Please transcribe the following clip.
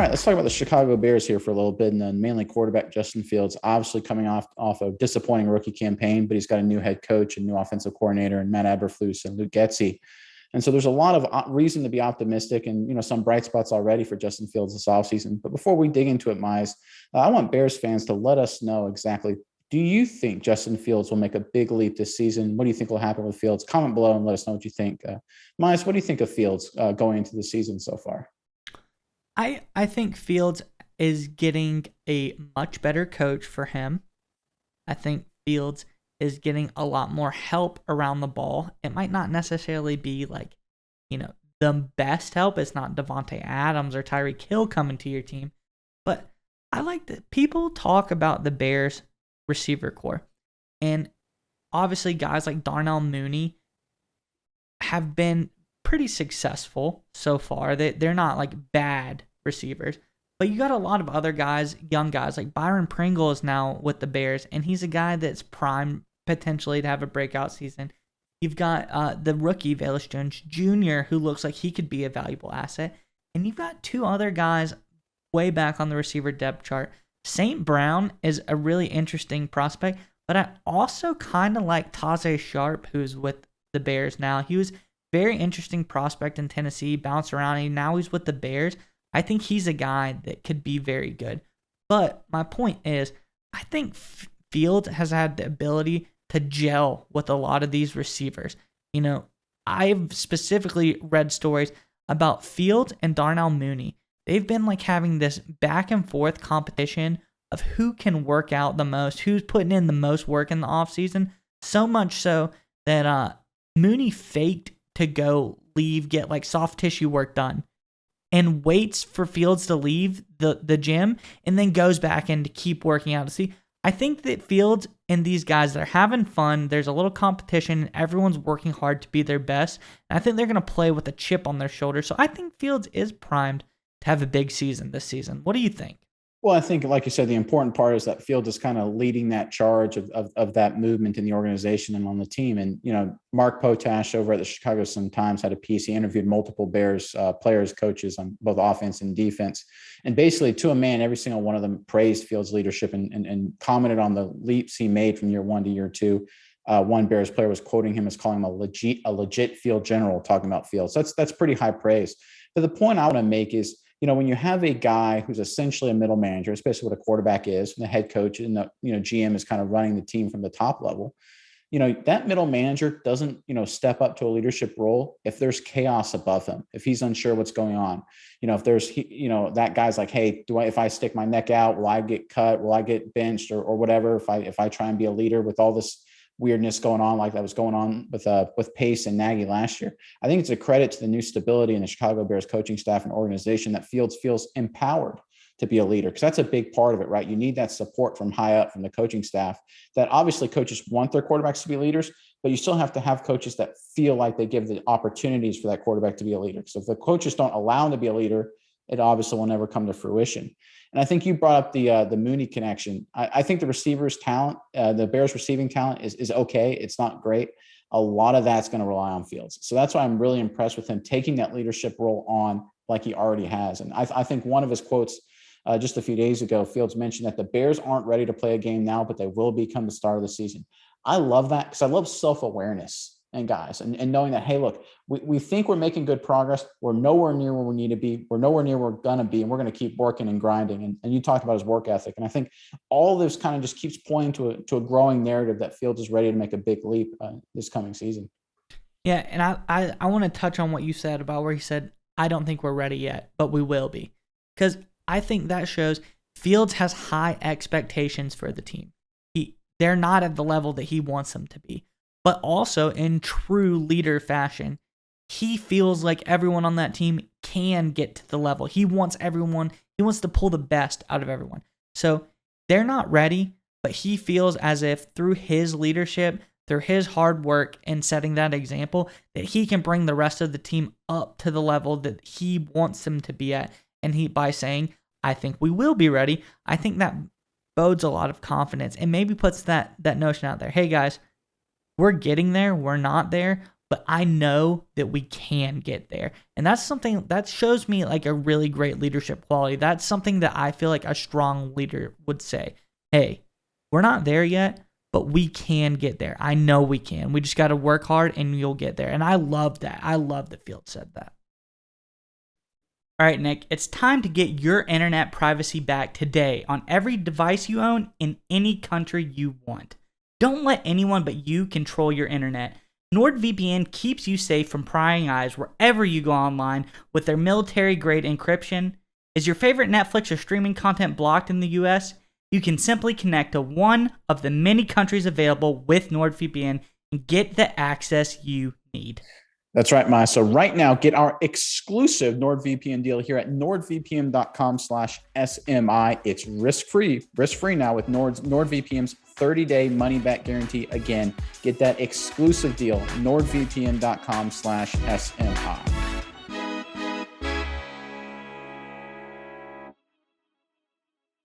right, let's talk about the Chicago Bears here for a little bit, and then mainly quarterback Justin Fields, obviously coming off a disappointing rookie campaign, but he's got a new head coach and new offensive coordinator, and Matt Eberflus and Luke Getsy. And so there's a lot of reason to be optimistic, and some bright spots already for Justin Fields this offseason. But before we dig into it, Mize, I want Bears fans to let us know exactly. Do you think Justin Fields will make a big leap this season? What do you think will happen with Fields? Comment below and let us know what you think. Mize, what do you think of Fields going into the season so far? I think Fields is getting a much better coach for him. I think Fields is getting a lot more help around the ball. It might not necessarily be like, the best help. It's not Devontae Adams or Tyreek Hill coming to your team. But I like that people talk about the Bears receiver core. And obviously guys like Darnell Mooney have been pretty successful so far. They're not like bad receivers. But you got a lot of other guys, young guys, like Byron Pringle is now with the Bears, and he's a guy that's primed potentially to have a breakout season. You've got the rookie, Velus Jones Jr., who looks like he could be a valuable asset. And you've got two other guys way back on the receiver depth chart. St. Brown is a really interesting prospect, but I also kind of like Taze Sharp, who's with the Bears now. He was very interesting prospect in Tennessee, bounced around, and now he's with the Bears. I think he's a guy that could be very good. But my point is, I think Fields has had the ability to gel with a lot of these receivers. I've specifically read stories about Fields and Darnell Mooney. They've been like having this back and forth competition of who can work out the most, who's putting in the most work in the offseason. So much so that Mooney faked to go leave, get like soft tissue work done, and waits for Fields to leave the gym and then goes back in to keep working out. See, I think that Fields and these guys, they're having fun. There's a little competition, and everyone's working hard to be their best. And I think they're going to play with a chip on their shoulder. So I think Fields is primed to have a big season this season. What do you think? Well, I think, like you said, the important part is that Fields is kind of leading that charge of that movement in the organization and on the team. And, Mark Potash over at the Chicago Sun-Times had a piece. He interviewed multiple Bears players, coaches on both offense and defense. And basically, to a man, every single one of them praised Fields' leadership and commented on the leaps he made from year one to year two. One Bears player was quoting him as calling him a legit field general, talking about Fields. So that's pretty high praise. But the point I want to make is, when you have a guy who's essentially a middle manager, especially what a quarterback is, and the head coach and the GM is kind of running the team from the top level, that middle manager doesn't step up to a leadership role if there's chaos above him, if he's unsure what's going on, if there's that guy's like, hey, if I stick my neck out, will I get cut, will I get benched or whatever, if I try and be a leader with all this weirdness going on like that was going on with Pace and Nagy last year. I think it's a credit to the new stability in the Chicago Bears coaching staff and organization that Fields feels empowered to be a leader, because that's a big part of it, right? You need that support from high up from the coaching staff. That obviously coaches want their quarterbacks to be leaders, but you still have to have coaches that feel like they give the opportunities for that quarterback to be a leader. So if the coaches don't allow him to be a leader, it obviously will never come to fruition. And I think you brought up the Mooney connection. I think the receivers' talent, the Bears' receiving talent is okay. It's not great. A lot of that's going to rely on Fields. So that's why I'm really impressed with him taking that leadership role on like he already has. And I think one of his quotes just a few days ago, Fields mentioned that the Bears aren't ready to play a game now, but they will become the start of the season. I love that because I love self-awareness and guys and knowing that, hey, look, we think we're making good progress. We're nowhere near where we need to be. We're nowhere near where we're going to be. And we're going to keep working and grinding. And you talked about his work ethic. And I think all this kind of just keeps pointing to a growing narrative that Fields is ready to make a big leap this coming season. Yeah, and I want to touch on what you said about where he said, I don't think we're ready yet, but we will be. Because I think that shows Fields has high expectations for the team. They're not at the level that he wants them to be. But also in true leader fashion, he feels like everyone on that team can get to the level. He wants to pull the best out of everyone. So they're not ready, but he feels as if through his leadership, through his hard work and setting that example, that he can bring the rest of the team up to the level that he wants them to be at. And by saying, I think we will be ready, I think that bodes a lot of confidence and maybe puts that notion out there. Hey guys, we're getting there. We're not there, but I know that we can get there. And that's something that shows me like a really great leadership quality. That's something that I feel like a strong leader would say, hey, we're not there yet, but we can get there. I know we can. We just got to work hard and you'll get there. And I love that. I love that Fields said that. All right, Nick, it's time to get your internet privacy back today on every device you own in any country you want. Don't let anyone but you control your internet. NordVPN keeps you safe from prying eyes wherever you go online with their military-grade encryption. Is your favorite Netflix or streaming content blocked in the US? You can simply connect to one of the many countries available with NordVPN and get the access you need. That's right, Maya. So right now, get our exclusive NordVPN deal here at nordvpn.com/SMI. It's risk-free now with NordVPN's 30-day money-back guarantee. Again, get that exclusive deal, nordvpn.com/SMI.